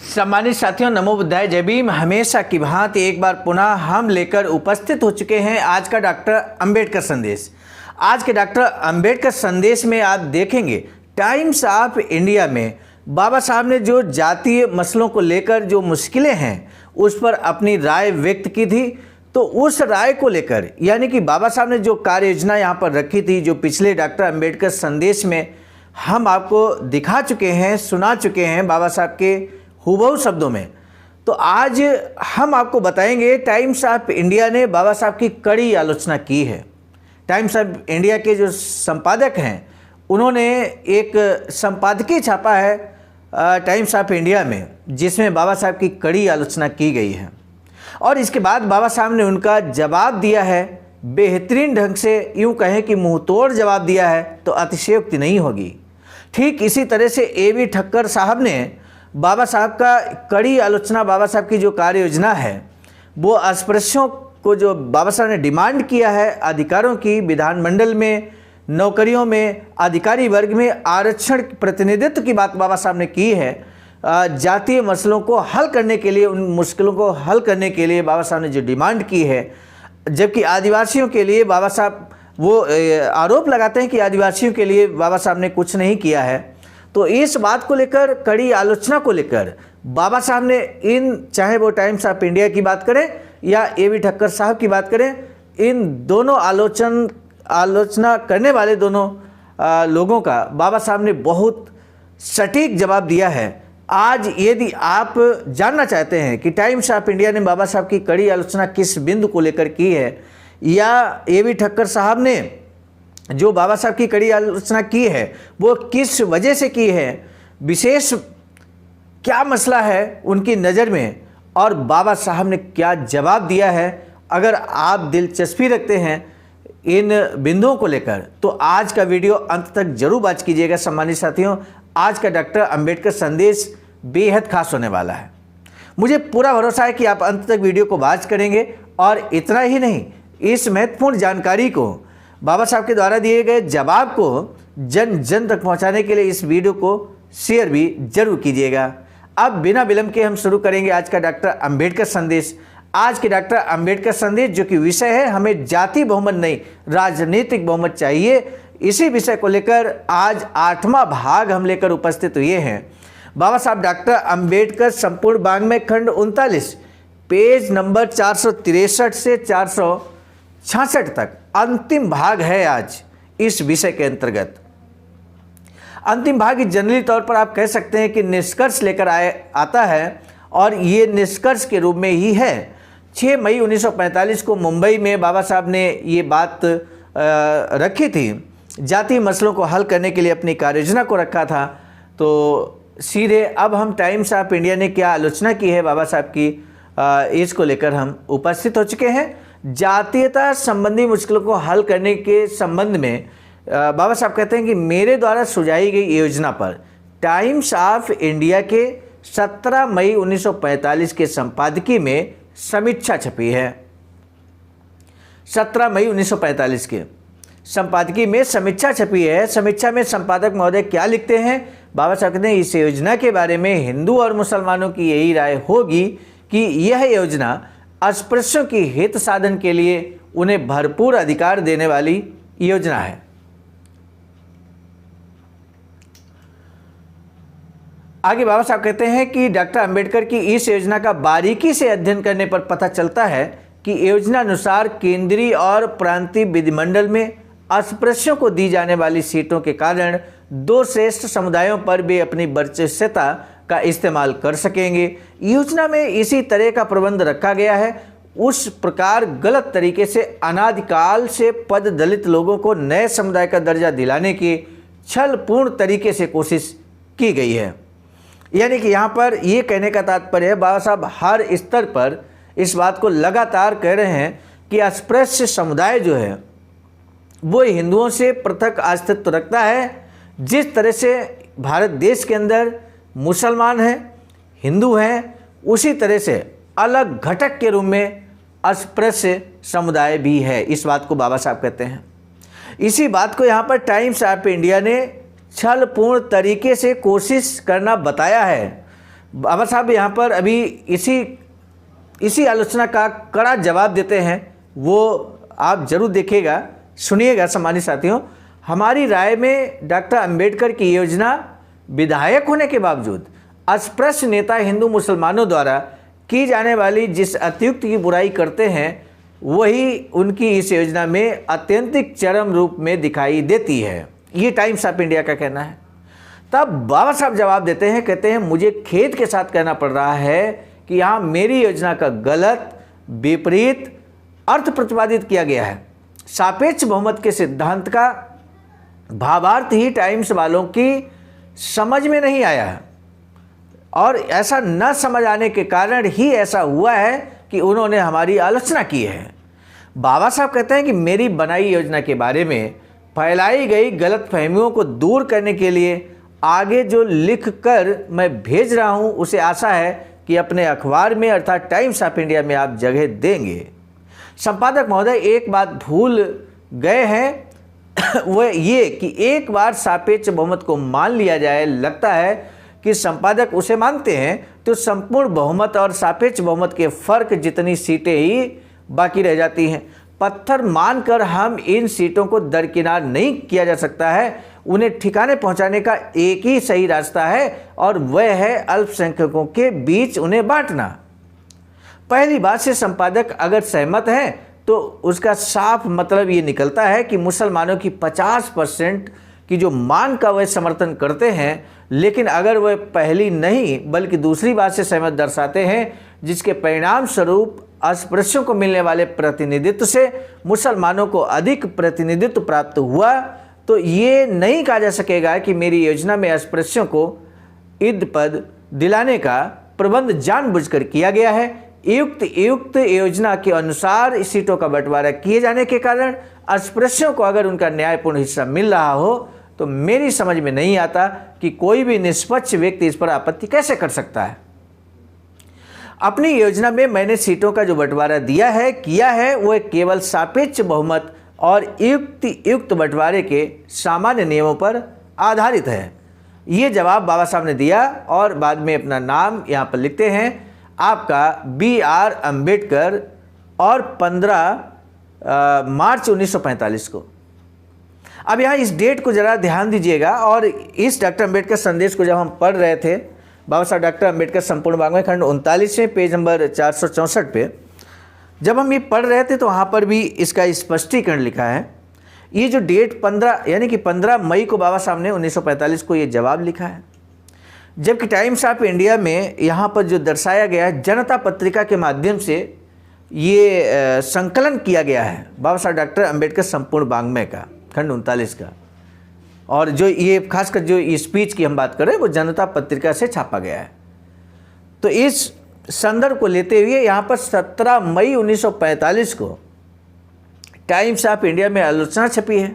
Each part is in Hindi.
सम्मानित साथियों, नमो बुद्धाय, जय भीम। हमेशा की भांति एक बार पुनः हम लेकर उपस्थित हो चुके हैं आज का डॉक्टर अंबेडकर संदेश। आज के डॉक्टर अंबेडकर संदेश में आप देखेंगे टाइम्स ऑफ इंडिया में बाबा साहब ने जो जातीय मसलों को लेकर जो मुश्किलें हैं उस पर अपनी राय व्यक्त की थी। तो उस राय को लेकर यानी कि बाबा साहब ने जो कार्य योजना यहाँ पर रखी थी, जो पिछले डॉक्टर अंबेडकर संदेश में हम आपको दिखा चुके हैं, सुना चुके हैं बाबा साहब के हुबहू शब्दों में, तो आज हम आपको बताएंगे टाइम्स ऑफ इंडिया ने बाबा साहब की कड़ी आलोचना की है। टाइम्स ऑफ इंडिया के जो संपादक हैं उन्होंने एक संपादकीय छापा है टाइम्स ऑफ इंडिया में, जिसमें बाबा साहब की कड़ी आलोचना की गई है और इसके बाद बाबा साहब ने उनका जवाब दिया है बेहतरीन ढंग से। यूँ कहें कि मुंहतोड़ जवाब दिया है तो अतिशयोक्ति नहीं होगी। ठीक इसी तरह से ए.वी. ठक्कर साहब ने बाबा साहब का कड़ी आलोचना, बाबा साहब की जो कार्य योजना है वो अस्पृश्यों को जो बाबा साहब ने डिमांड किया है अधिकारों की, विधानमंडल में, नौकरियों में, अधिकारी वर्ग में आरक्षण प्रतिनिधित्व की बात बाबा साहब ने की है। जातीय मसलों को हल करने के लिए, उन मुश्किलों को हल करने के लिए बाबा साहब ने जो डिमांड की है, जबकि आदिवासियों के लिए बाबा साहब वो आरोप लगाते हैं कि आदिवासियों के लिए बाबा साहब ने कुछ नहीं किया है। तो इस बात को लेकर, कड़ी आलोचना को लेकर बाबा साहब ने चाहे वो टाइम्स ऑफ इंडिया की बात करें या ए.वी. ठक्कर साहब की बात करें, इन दोनों आलोचना करने वाले दोनों लोगों का बाबा साहब ने बहुत सटीक जवाब दिया है। आज यदि आप जानना चाहते हैं कि टाइम्स ऑफ इंडिया ने बाबा साहब की कड़ी आलोचना किस बिंदु को लेकर की है या ए.वी. ठक्कर साहब ने जो बाबा साहब की कड़ी आलोचना की है वो किस वजह से की है, विशेष क्या मसला है उनकी नज़र में और बाबा साहब ने क्या जवाब दिया है, अगर आप दिलचस्पी रखते हैं इन बिंदुओं को लेकर तो आज का वीडियो अंत तक जरूर वॉच कीजिएगा। सम्मानित साथियों, आज का डॉक्टर अंबेडकर संदेश बेहद खास होने वाला है। मुझे पूरा भरोसा है कि आप अंत तक वीडियो को वॉच करेंगे और इतना ही नहीं, इस महत्वपूर्ण जानकारी को, बाबा साहब के द्वारा दिए गए जवाब को जन जन तक पहुंचाने के लिए इस वीडियो को शेयर भी जरूर कीजिएगा। अब बिना विलंब के हम शुरू करेंगे आज का डॉक्टर अंबेडकर संदेश। आज के डॉक्टर अंबेडकर संदेश जो कि विषय है, हमें जाति बहुमत नहीं राजनीतिक बहुमत चाहिए, इसी विषय को लेकर आज 8वां भाग हम लेकर उपस्थित हुए हैं। बाबा साहब डॉक्टर अंबेडकर संपूर्ण वाङ्मय खंड 39 पेज नंबर 463 से 466 तक अंतिम भाग है आज इस विषय के अंतर्गत। अंतिम भाग जनरली तौर पर आप कह सकते हैं कि निष्कर्ष लेकर आता है और ये निष्कर्ष के रूप में ही है। 6 मई 1945 को मुंबई में बाबा साहब ने ये बात रखी थी, जातीय मसलों को हल करने के लिए अपनी कार्ययोजना को रखा था। तो सीधे अब हम टाइम्स ऑफ इंडिया ने क्या आलोचना की है बाबा साहब की, इसको लेकर हम उपस्थित हो चुके हैं। जातीयता संबंधी मुश्किलों को हल करने के संबंध में बाबा साहब कहते हैं कि मेरे द्वारा सुझाई गई योजना पर टाइम्स ऑफ इंडिया के 17 मई 1945 के संपादकीय में समीक्षा छपी है। 17 मई 1945 के संपादकीय में समीक्षा छपी है। समीक्षा में संपादक महोदय क्या लिखते हैं? बाबा साहब कहते हैं इस योजना के बारे में हिंदू और मुसलमानों की यही राय होगी कि यह योजना अस्पृश्यों की हित साधन के लिए उन्हें भरपूर अधिकार देने वाली योजना है। आगे बाबा साहब कहते हैं कि डॉक्टर अंबेडकर की इस योजना का बारीकी से अध्ययन करने पर पता चलता है कि योजना अनुसार केंद्रीय और प्रांतीय विधिमंडल में अस्पृश्यों को दी जाने वाली सीटों के कारण 2 श्रेष्ठ समुदायों पर भी अपनी वर्चस्वता का इस्तेमाल कर सकेंगे। योजना में इसी तरह का प्रबंध रखा गया है। उस प्रकार गलत तरीके से अनादिकाल से पद दलित लोगों को नए समुदाय का दर्जा दिलाने की छलपूर्ण तरीके से कोशिश की गई है। यानी कि यहाँ पर ये कहने का तात्पर्य है, बाबा साहब हर स्तर पर इस बात को लगातार कह रहे हैं कि अस्पृश्य समुदाय जो है वो हिंदुओं से पृथक अस्तित्व रखता है। जिस तरह से भारत देश के अंदर मुसलमान हैं, हिंदू हैं, उसी तरह से अलग घटक के रूप में अस्पृश्य समुदाय भी है। इस बात को बाबा साहब कहते हैं। इसी बात को यहाँ पर टाइम्स ऑफ इंडिया ने छलपूर्ण तरीके से कोशिश करना बताया है। बाबा साहब यहाँ पर अभी इसी आलोचना का कड़ा जवाब देते हैं, वो आप जरूर देखिएगा, सुनिएगा सम्मानित साथियों। हमारी राय में डॉक्टर अंबेडकर की योजना विधायक होने के बावजूद अस्पृश्य नेता हिंदू मुसलमानों द्वारा की जाने वाली जिस अतियुक्त की बुराई करते हैं वही उनकी इस योजना में अत्यंतिक चरम रूप में दिखाई देती है, ये टाइम्स ऑफ इंडिया का कहना है। तब बाबा साहब जवाब देते हैं, कहते हैं मुझे खेद के साथ कहना पड़ रहा है कि यहाँ मेरी योजना का गलत विपरीत अर्थ प्रतिपादित किया गया है। सापेक्ष बहुमत के सिद्धांत का भावार्थ ही टाइम्स वालों की समझ में नहीं आया है और ऐसा न समझ आने के कारण ही ऐसा हुआ है कि उन्होंने हमारी आलोचना की है। बाबा साहब कहते हैं कि मेरी बनाई योजना के बारे में फैलाई गई गलत फहमियों को दूर करने के लिए आगे जो लिख कर मैं भेज रहा हूं उसे आशा है कि अपने अखबार में अर्थात टाइम्स ऑफ इंडिया में आप जगह देंगे। संपादक महोदय एक बात भूल गए हैं वह ये कि एक बार सापेक्ष बहुमत को मान लिया जाए, लगता है कि संपादक उसे मानते हैं तो संपूर्ण बहुमत और सापेक्ष बहुमत के फर्क जितनी सीटें ही बाकी रह जाती हैं। पत्थर मानकर हम इन सीटों को दरकिनार नहीं किया जा सकता है, उन्हें ठिकाने पहुंचाने का एक ही सही रास्ता है और वह है अल्पसंख्यकों के बीच उन्हें बांटना। पहली बात से संपादक अगर सहमत हैं तो उसका साफ मतलब ये निकलता है कि मुसलमानों की 50% की जो मांग का वह समर्थन करते हैं, लेकिन अगर वह पहली नहीं बल्कि दूसरी बात से सहमत दर्शाते हैं जिसके परिणाम स्वरूप अस्पृश्यों को मिलने वाले प्रतिनिधित्व से मुसलमानों को अधिक प्रतिनिधित्व प्राप्त हुआ, तो ये नहीं कहा जा सकेगा कि मेरी योजना में अस्पृश्यों को इद पद दिलाने का प्रबंध जानबूझकर किया गया है। युक्त योजना के अनुसार सीटों का बंटवारा किए जाने के कारण अस्पृश्यों को अगर उनका न्यायपूर्ण हिस्सा मिल रहा हो तो मेरी समझ में नहीं आता कि कोई भी निष्पक्ष व्यक्ति इस पर आपत्ति कैसे कर सकता है। अपनी योजना में मैंने सीटों का जो बंटवारा किया है वह केवल सापेक्ष बहुमत और युक्त बंटवारे के सामान्य नियमों पर आधारित है। ये जवाब बाबा साहब ने दिया और बाद में अपना नाम यहाँ पर लिखते हैं, आपका BR अम्बेडकर और 15 मार्च 1945 को। अब यहाँ इस डेट को ज़रा ध्यान दीजिएगा और इस डॉक्टर अम्बेडकर संदेश को जब हम पढ़ रहे थे, बाबा साहब डॉक्टर अम्बेडकर संपूर्ण वाङ्मय खंड 39 में पेज नंबर 464 पे जब हम ये पढ़ रहे थे तो वहाँ पर भी इसका स्पष्टीकरण लिखा है। ये जो डेट 15 यानी कि 15 मई को बाबा साहब ने 1945 को ये जवाब लिखा है, जबकि टाइम्स ऑफ इंडिया में यहाँ पर जो दर्शाया गया है जनता पत्रिका के माध्यम से ये संकलन किया गया है बाबा साहब डॉक्टर अम्बेडकर संपूर्ण वाङ्मय का खंड 39 का, और जो ये खासकर जो स्पीच की हम बात करें वो जनता पत्रिका से छापा गया है। तो इस संदर्भ को लेते हुए यहाँ पर 17 मई 1945 को टाइम्स ऑफ इंडिया में आलोचना छपी है।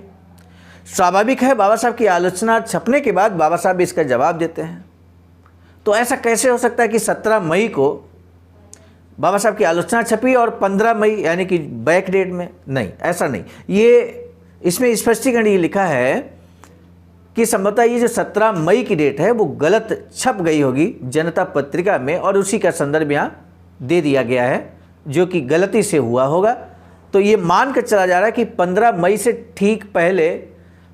स्वाभाविक है बाबा साहब की आलोचना छपने के बाद बाबा साहब इसका जवाब देते हैं। तो ऐसा कैसे हो सकता है कि 17 मई को बाबा साहब की आलोचना छपी और 15 मई यानी कि बैक डेट में? नहीं, ऐसा नहीं। ये इसमें स्पष्टीकरण ये लिखा है कि संभवतः ये जो 17 मई की डेट है वो गलत छप गई होगी जनता पत्रिका में और उसी का संदर्भ यहाँ दे दिया गया है जो कि गलती से हुआ होगा। तो ये मान कर चला जा रहा है कि 15 मई से ठीक पहले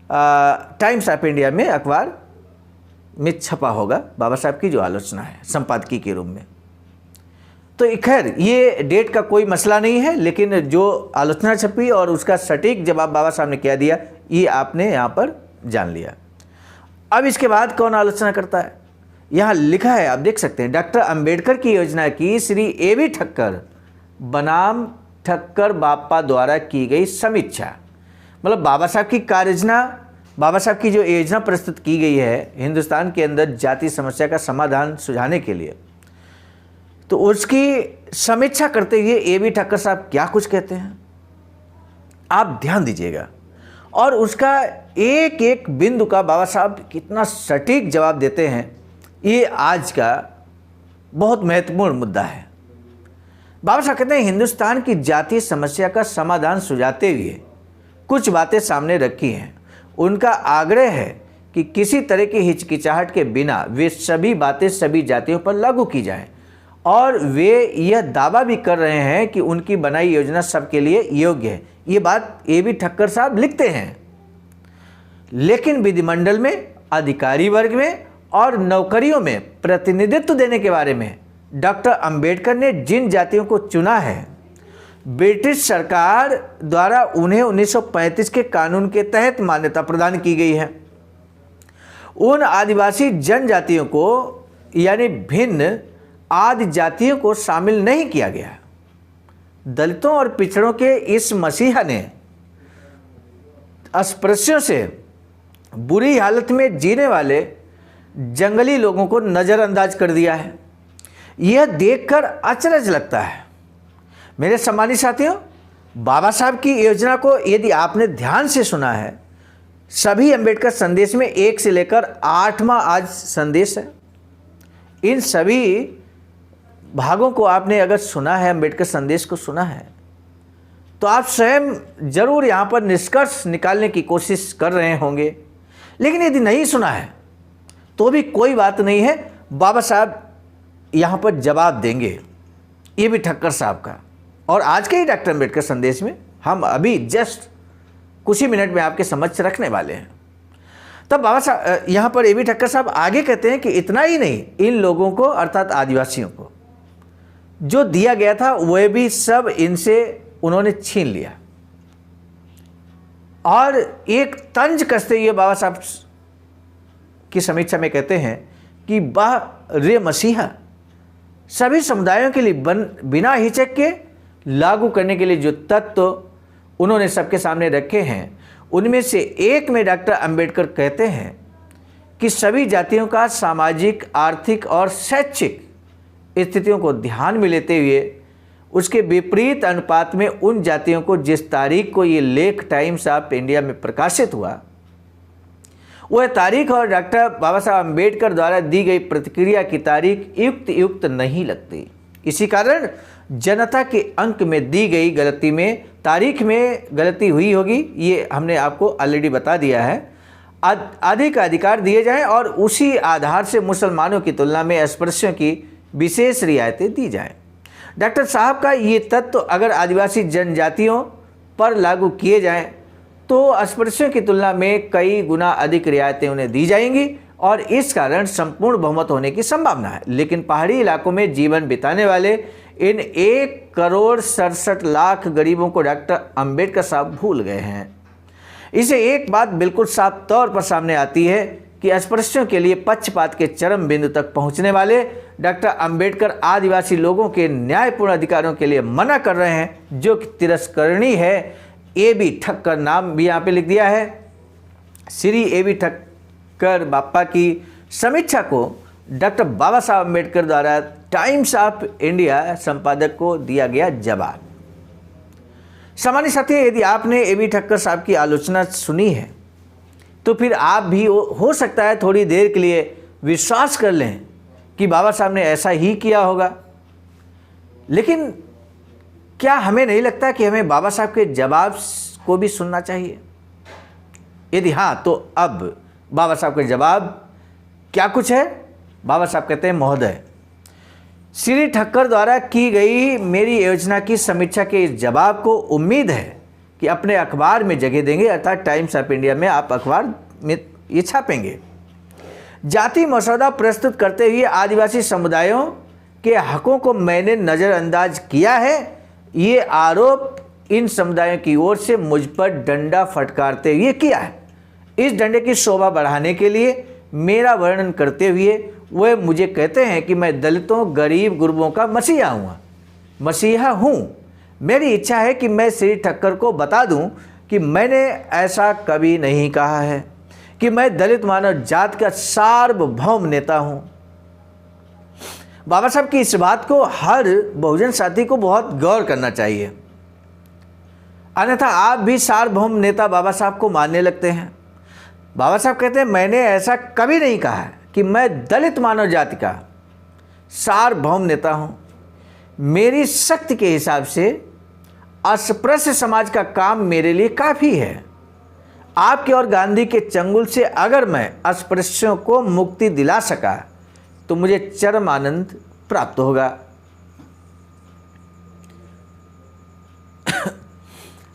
टाइम्स ऑफ इंडिया में अखबार में छपा होगा बाबा साहब की जो आलोचना है संपादकीय के रूप में। तो खैर ये डेट का कोई मसला नहीं है, लेकिन जो आलोचना छपी और उसका सटीक जवाब बाबा साहब ने क्या दिया ये आपने यहाँ पर जान लिया। अब इसके बाद कौन आलोचना करता है, यहाँ लिखा है, आप देख सकते हैं, डॉक्टर अंबेडकर की योजना की श्री A.V. ठक्कर बनाम ठक्कर बापा द्वारा की गई समीक्षा। मतलब बाबा साहब की कार्ययोजना, बाबा साहब की जो योजना प्रस्तुत की गई है हिंदुस्तान के अंदर जाति समस्या का समाधान सुझाने के लिए, तो उसकी समीक्षा करते हुए A.V. ठक्कर साहब क्या कुछ कहते हैं आप ध्यान दीजिएगा। और उसका एक एक बिंदु का बाबा साहब कितना सटीक जवाब देते हैं, ये आज का बहुत महत्वपूर्ण मुद्दा है। बाबा साहब कहते हैं हिंदुस्तान की जातीय समस्या का समाधान सुझाते हुए कुछ बातें सामने रखी हैं। उनका आग्रह है कि किसी तरह की हिचकिचाहट के बिना वे सभी बातें सभी जातियों पर लागू की जाएं, और वे यह दावा भी कर रहे हैं कि उनकी बनाई योजना सबके लिए योग्य है। ये बात ए.बी. ठक्कर साहब लिखते हैं। लेकिन विधिमंडल में, अधिकारी वर्ग में और नौकरियों में प्रतिनिधित्व देने के बारे में डॉक्टर अंबेडकर ने जिन जातियों को चुना है, ब्रिटिश सरकार द्वारा उन्हें 1935 के कानून के तहत मान्यता प्रदान की गई है। उन आदिवासी जनजातियों को यानी भिन्न आदि जातियों को शामिल नहीं किया गया। दलितों और पिछड़ों के इस मसीहा ने अस्पृश्यों से बुरी हालत में जीने वाले जंगली लोगों को नज़रअंदाज कर दिया है। यह देखकर अचरज लगता है। मेरे सम्मानित साथियों, बाबा साहब की योजना को यदि आपने ध्यान से सुना है, सभी अंबेडकर संदेश में 1 से लेकर 8वां आज संदेश है। इन सभी भागों को आपने अगर सुना है, अंबेडकर संदेश को सुना है, तो आप स्वयं जरूर यहाँ पर निष्कर्ष निकालने की कोशिश कर रहे होंगे। लेकिन यदि नहीं सुना है तो भी कोई बात नहीं है, बाबा साहब यहाँ पर जवाब देंगे ए.बी. ठक्कर साहब का। और आज के ही डॉक्टर अंबेडकर संदेश में हम अभी जस्ट कुछ ही मिनट में आपके समक्ष रखने वाले हैं। तब बाबा साहब यहाँ पर ए.बी. ठक्कर साहब आगे कहते हैं कि इतना ही नहीं, इन लोगों को अर्थात आदिवासियों को जो दिया गया था वह भी सब इनसे उन्होंने छीन लिया। और एक तंज कसते हुए बाबा साहब की समीक्षा में कहते हैं कि वह रे मसीहा सभी समुदायों के लिए बिना हिचक के लागू करने के लिए जो तत्व उन्होंने सबके सामने रखे हैं, उनमें से एक में डॉक्टर अंबेडकर कहते हैं कि सभी जातियों का सामाजिक, आर्थिक और शैक्षिक स्थितियों को ध्यान में लेते हुए उसके विपरीत अनुपात में उन जातियों को जिस तारीख को ये लेख टाइम्स ऑफ इंडिया में प्रकाशित हुआ, वह तारीख और डॉक्टर बाबा साहब अम्बेडकर द्वारा दी गई प्रतिक्रिया की तारीख युक्त नहीं लगती। इसी कारण जनता के अंक में दी गई गलती में तारीख में गलती हुई होगी, ये हमने आपको ऑलरेडी बता दिया है। अधिक अधिकार दिए जाएं और उसी आधार से मुसलमानों की तुलना में अस्पृश्यों की विशेष रियायतें दी जाएं। डॉक्टर साहब का ये तत्व अगर आदिवासी जनजातियों पर लागू किए जाएं तो अस्पृश्यों की तुलना में कई गुना अधिक रियायतें उन्हें दी जाएंगी और इस कारण संपूर्ण बहुमत होने की संभावना है। लेकिन पहाड़ी इलाकों में जीवन बिताने वाले इन 1,67,00,000 गरीबों को डॉक्टर अंबेडकर साहब भूल गए हैं। इसे एक बात बिल्कुल साफ तौर पर सामने आती है कि अस्पृश्यों के लिए पक्षपात के चरम बिंदु तक पहुंचने वाले डॉक्टर अंबेडकर आदिवासी लोगों के न्यायपूर्ण अधिकारों के लिए मना कर रहे हैं, जो कि तिरस्करणीय है। ए.बी. ठक्कर नाम भी यहाँ पे लिख दिया है। श्री ए.बी. ठक्कर बापा की समीक्षा को डॉक्टर बाबा साहब अम्बेडकर द्वारा टाइम्स ऑफ इंडिया संपादक को दिया गया जवाब। सामान्य साथी, यदि आपने ए.बी. ठक्कर साहब की आलोचना सुनी है तो फिर आप भी हो सकता है थोड़ी देर के लिए विश्वास कर लें कि बाबा साहब ने ऐसा ही किया होगा। लेकिन क्या हमें नहीं लगता कि हमें बाबा साहब के जवाब को भी सुनना चाहिए? यदि हाँ, तो अब बाबा साहब का जवाब क्या कुछ है? बाबा साहब कहते हैं, महोदय, श्री ठक्कर द्वारा की गई मेरी योजना की समीक्षा के इस जवाब को उम्मीद है कि अपने अखबार में जगह देंगे, अर्थात टाइम्स ऑफ इंडिया में आप अखबार में ये छापेंगे। जाति मसौदा प्रस्तुत करते हुए आदिवासी समुदायों के हकों को मैंने नज़रअंदाज किया है, ये आरोप इन समुदायों की ओर से मुझ पर डंडा फटकारते हुए किया है। इस डंडे की शोभा बढ़ाने के लिए मेरा वर्णन करते हुए वह मुझे कहते हैं कि मैं दलितों, गरीब गुरबों का मसीहा हूँ। मेरी इच्छा है कि मैं श्री ठक्कर को बता दूं कि मैंने ऐसा कभी नहीं कहा है कि मैं दलित मानव जात का सार्वभौम नेता हूं। बाबा साहब की इस बात को हर बहुजन साथी को बहुत गौर करना चाहिए, अन्यथा आप भी सार्वभौम नेता बाबा साहब को मानने लगते हैं। बाबा साहब कहते हैं, मैंने ऐसा कभी नहीं कहा है कि मैं दलित मानव जाति का सार्वभौम नेता हूं। मेरी शक्ति के हिसाब से अस्पृश्य समाज का काम मेरे लिए काफ़ी है। आपके और गांधी के चंगुल से अगर मैं अस्पृश्यों को मुक्ति दिला सका तो मुझे चरम आनंद प्राप्त होगा।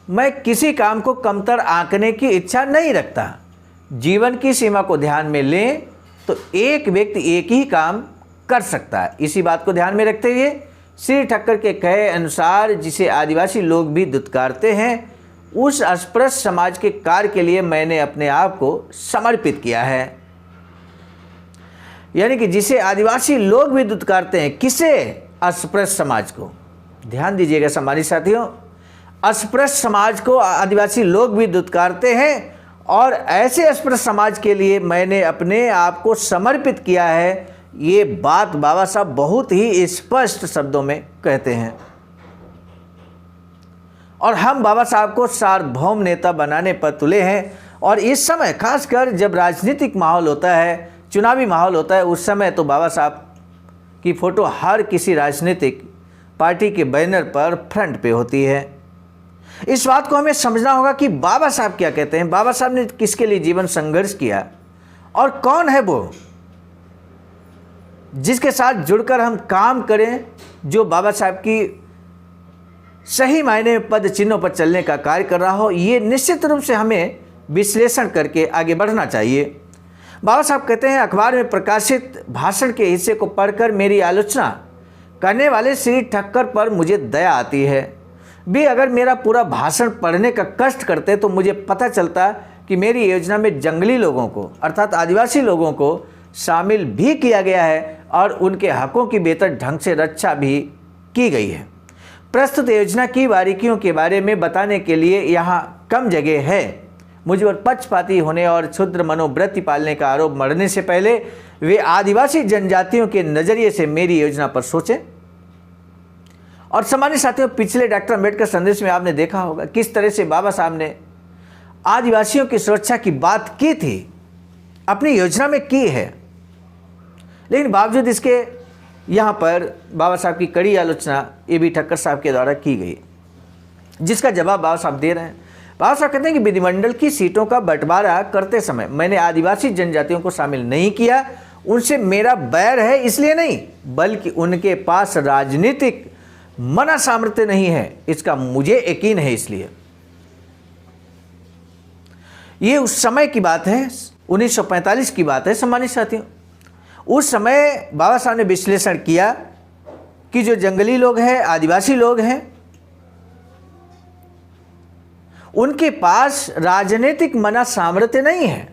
मैं किसी काम को कमतर आंकने की इच्छा नहीं रखता। जीवन की सीमा को ध्यान में लें तो एक व्यक्ति एक ही काम कर सकता है। इसी बात को ध्यान में रखते हुए श्री ठक्कर के कहे अनुसार जिसे आदिवासी लोग भी दुत्कारते हैं, उस अस्पृश्य समाज के कार्य के लिए मैंने अपने आप को समर्पित किया है। यानी कि जिसे आदिवासी लोग भी दुत्कारते हैं, किसे? अस्पृश्य समाज को। ध्यान दीजिएगा सम्मानित साथियों, अस्पृश्य समाज को आदिवासी लोग भी दुत्कारते हैं और ऐसे अस्पृश्य समाज के लिए मैंने अपने आप को समर्पित किया है। ये बात बाबा साहब बहुत ही स्पष्ट शब्दों में कहते हैं और हम बाबा साहब को सार्वभौम नेता बनाने पर तुले हैं। और इस समय खासकर जब राजनीतिक माहौल होता है, चुनावी माहौल होता है, उस समय तो बाबा साहब की फ़ोटो हर किसी राजनीतिक पार्टी के बैनर पर फ्रंट पे होती है। इस बात को हमें समझना होगा कि बाबा साहब क्या कहते हैं, बाबा साहब ने किसके लिए जीवन संघर्ष किया और कौन है वो जिसके साथ जुड़कर हम काम करें, जो बाबा साहब की सही मायने में पद चिन्हों पर चलने का कार्य कर रहा हो। ये निश्चित रूप से हमें विश्लेषण करके आगे बढ़ना चाहिए। बाबा साहब कहते हैं, अखबार में प्रकाशित भाषण के हिस्से को पढ़कर मेरी आलोचना करने वाले श्री ठक्कर पर मुझे दया आती है। भी अगर मेरा पूरा भाषण पढ़ने का कष्ट करते तो मुझे पता चलता कि मेरी योजना में जंगली लोगों को अर्थात आदिवासी लोगों को शामिल भी किया गया है और उनके हकों की बेहतर ढंग से रक्षा भी की गई है। प्रस्तुत योजना की बारीकियों के बारे में बताने के लिए यहाँ कम जगह है। मुझ पर पक्षपाती होने और क्षुद्र मनोवृत्ति पालने का आरोप मढ़ने से पहले वे आदिवासी जनजातियों के नज़रिए से मेरी योजना पर सोचें। और सम्मानित साथियों, पिछले डॉक्टर अम्बेडकर संदेश में आपने देखा होगा किस तरह से बाबा साहब ने आदिवासियों की सुरक्षा की बात की थी, अपनी योजना में की है। लेकिन बावजूद इसके यहाँ पर बाबा साहब की कड़ी आलोचना A.B. ठक्कर साहब के द्वारा की गई, जिसका जवाब बाबा साहब दे रहे हैं। बाबा साहब कहते हैं कि विधिमंडल की सीटों का बंटवारा करते समय मैंने आदिवासी जनजातियों को शामिल नहीं किया। उनसे मेरा बैर है इसलिए नहीं, बल्कि उनके पास राजनीतिक मना सामर्थ्य नहीं है, इसका मुझे यकीन है। इसलिए ये उस समय की बात है, 1945 की बात है सम्मानित साथियों। उस समय बाबा साहब ने विश्लेषण किया कि जो जंगली लोग हैं, आदिवासी लोग हैं, उनके पास राजनीतिक मना सामर्थ्य नहीं है।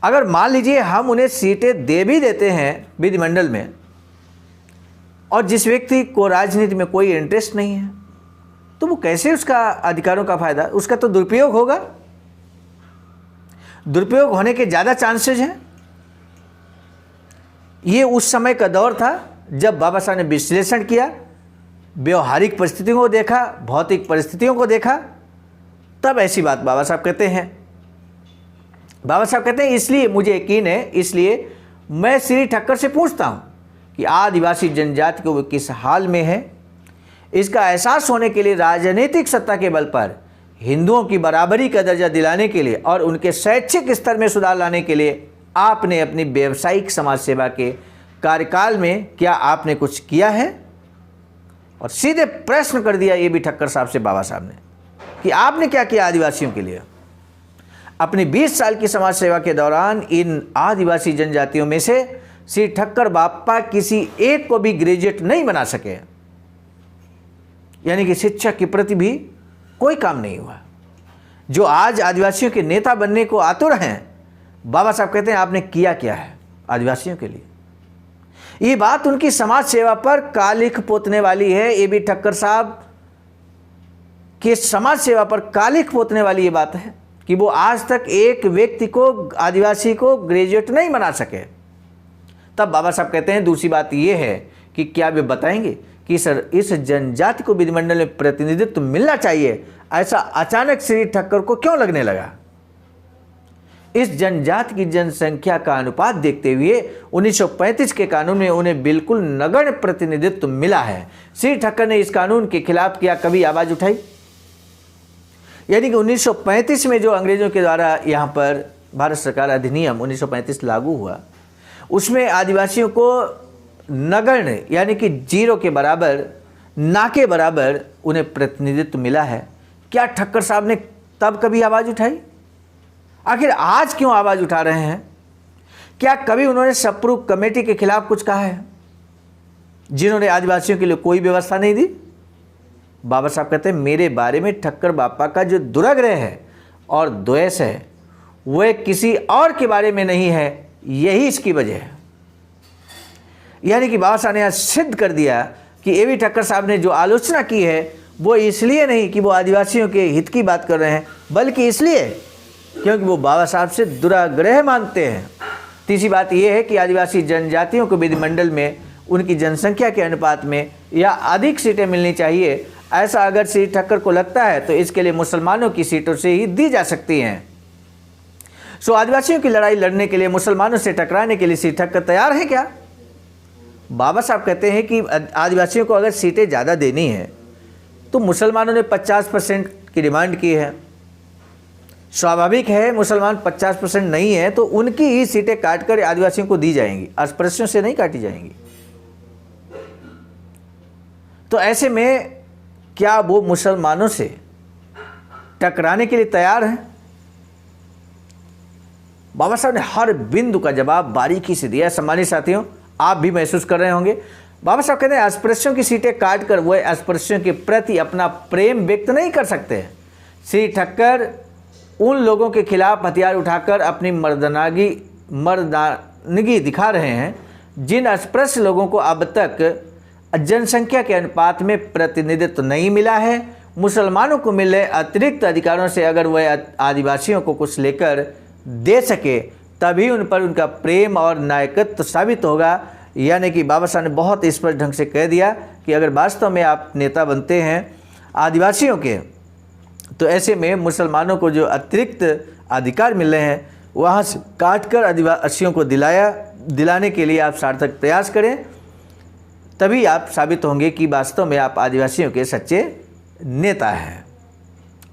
अगर मान लीजिए हम उन्हें सीटें दे भी देते हैं विधिमंडल में और जिस व्यक्ति को राजनीति में कोई इंटरेस्ट नहीं है, तो वो कैसे उसका अधिकारों का फायदा, उसका तो दुरुपयोग होगा। दुरुपयोग होने के ज़्यादा चांसेस हैं। ये उस समय का दौर था जब बाबा साहब ने विश्लेषण किया, व्यवहारिक परिस्थितियों को देखा, भौतिक परिस्थितियों को देखा, तब ऐसी बात बाबा साहब कहते हैं। बाबा साहब कहते हैं इसलिए मुझे यकीन है, इसलिए मैं श्री ठक्कर से पूछता हूँ कि आदिवासी जनजाति को वो किस हाल में है। इसका एहसास होने के लिए राजनीतिक सत्ता के बल पर हिंदुओं की बराबरी का दर्जा दिलाने के लिए और उनके शैक्षिक स्तर में सुधार लाने के लिए आपने अपनी व्यावसायिक समाज सेवा के कार्यकाल में क्या आपने कुछ किया है? और सीधे प्रश्न कर दिया A.B. ठक्कर साहब से बाबा साहब ने कि आपने क्या किया आदिवासियों के लिए। अपनी 20 साल की समाज सेवा के दौरान इन आदिवासी जनजातियों में से श्री ठक्कर बापा किसी एक को भी ग्रेजुएट नहीं बना सके, यानी कि शिक्षा के प्रति भी कोई काम नहीं हुआ। जो आज आदिवासियों के नेता बनने को आतुर हैं, बाबा साहब कहते हैं आपने किया क्या है आदिवासियों के लिए। ये बात उनकी समाज सेवा पर कालिख पोतने वाली है। A.B. ठक्कर साहब के समाज सेवा पर कालिख पोतने वाली ये बात है कि वो आज तक एक व्यक्ति को, आदिवासी को ग्रेजुएट नहीं बना सके। तब बाबा साहब कहते हैं दूसरी बात ये है कि क्या वे बताएंगे कि सर इस जनजाति को विधिमंडल में प्रतिनिधित्व मिलना चाहिए, ऐसा अचानक श्री ठक्कर को क्यों लगने लगा। इस जनजाति की जनसंख्या का अनुपात देखते हुए 1935 के कानून में उन्हें बिल्कुल नगण्य प्रतिनिधित्व मिला है। श्री ठक्कर ने इस कानून के खिलाफ क्या कभी आवाज उठाई? यानी कि 1935 में जो अंग्रेज़ों के द्वारा यहाँ पर भारत सरकार अधिनियम 1935 लागू हुआ, उसमें आदिवासियों को नगण्य यानी कि जीरो के बराबर, ना के बराबर उन्हें प्रतिनिधित्व मिला है। क्या ठक्कर साहब ने तब कभी आवाज़ उठाई? आखिर आज क्यों आवाज़ उठा रहे हैं? क्या कभी उन्होंने सप्रू कमेटी के खिलाफ कुछ कहा है, जिन्होंने आदिवासियों के लिए कोई व्यवस्था नहीं दी? बाबा साहब कहते हैं, मेरे बारे में ठक्कर बापा का जो दुराग्रह है और द्वेष है वह किसी और के बारे में नहीं है, यही इसकी वजह है। यानी कि बाबा साहब ने आज सिद्ध कर दिया कि ए.वी. ठक्कर साहब ने जो आलोचना की है वो इसलिए नहीं कि वो आदिवासियों के हित की बात कर रहे हैं, बल्कि इसलिए क्योंकि वो बाबा साहब से दुराग्रह मानते हैं। तीसरी बात यह है कि आदिवासी जनजातियों को विधिमंडल में उनकी जनसंख्या के अनुपात में या अधिक सीटें मिलनी चाहिए, ऐसा अगर श्री ठक्कर को लगता है तो इसके लिए मुसलमानों की सीटों से ही दी जा सकती हैं। सो आदिवासियों की लड़ाई लड़ने के लिए, मुसलमानों से टकराने के लिए श्री ठक्कर तैयार है क्या? बाबा साहब कहते हैं कि आदिवासियों को अगर सीटें ज़्यादा देनी है तो मुसलमानों ने 50% की डिमांड की है। स्वाभाविक है, मुसलमान 50% नहीं है तो उनकी ही सीटें काटकर आदिवासियों को दी जाएंगी, अस्पृश्यों से नहीं काटी जाएंगी। तो ऐसे में क्या वो मुसलमानों से टकराने के लिए तैयार हैं? बाबा साहब ने हर बिंदु का जवाब बारीकी से दिया। सम्मानित साथियों, आप भी महसूस कर रहे होंगे, बाबा साहब कहते हैं अस्पृश्यों की सीटें काटकर वो अस्पृश्यों के प्रति अपना प्रेम व्यक्त नहीं कर सकते। श्री ठक्कर उन लोगों के खिलाफ हथियार उठाकर अपनी मर्दानगी दिखा रहे हैं जिन अस्पृश्य लोगों को अब तक जनसंख्या के अनुपात में प्रतिनिधित्व नहीं मिला है। मुसलमानों को मिले अतिरिक्त अधिकारों से अगर वह आदिवासियों को कुछ लेकर दे सके तभी उन पर उनका प्रेम और नायकत्व साबित होगा। यानी कि बाबा साहब ने बहुत स्पष्ट ढंग से कह दिया कि अगर वास्तव में आप नेता बनते हैं आदिवासियों के, तो ऐसे में मुसलमानों को जो अतिरिक्त अधिकार मिल रहे हैं वहाँ से काट कर आदिवासियों को दिलाने के लिए आप सार्थक प्रयास करें, तभी आप साबित होंगे कि वास्तव में आप आदिवासियों के सच्चे नेता हैं।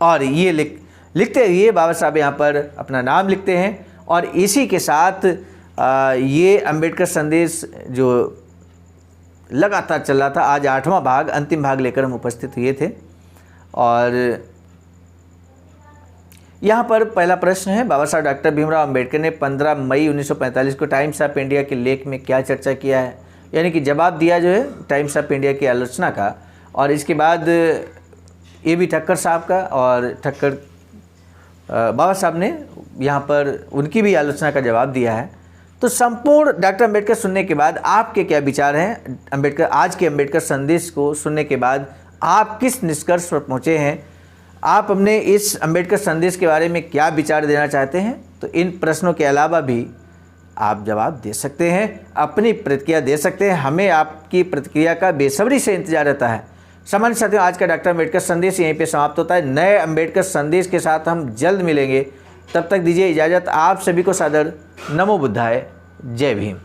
और ये लिखते हुए बाबा साहब यहाँ पर अपना नाम लिखते हैं। और इसी के साथ ये अंबेडकर संदेश जो लगातार चल रहा था, आज 8वां भाग, अंतिम भाग लेकर हम उपस्थित हुए थे। और यहाँ पर पहला प्रश्न है, बाबा साहब डॉक्टर भीमराव अंबेडकर ने 15 मई 1945 को टाइम्स ऑफ इंडिया के लेख में क्या चर्चा किया है? यानी कि जवाब दिया जो है टाइम्स ऑफ इंडिया की आलोचना का, और इसके बाद ए.वी. ठक्कर साहब का, और बाबा साहब ने यहाँ पर उनकी भी आलोचना का जवाब दिया है। तो संपूर्ण डॉक्टर अंबेडकर सुनने के बाद आपके क्या विचार हैं? आज के अंबेडकर संदेश को सुनने के बाद आप किस निष्कर्ष पर पहुँचे हैं? आप अपने इस अंबेडकर संदेश के बारे में क्या विचार देना चाहते हैं? तो इन प्रश्नों के अलावा भी आप जवाब दे सकते हैं, अपनी प्रतिक्रिया दे सकते हैं। हमें आपकी प्रतिक्रिया का बेसब्री से इंतजार रहता है। सम्मानित साथियों, आज का डॉक्टर अंबेडकर संदेश यहीं पे समाप्त होता है। नए अंबेडकर संदेश के साथ हम जल्द मिलेंगे। तब तक दीजिए इजाज़त। आप सभी को सादर नमो बुद्धाय। जय भीम।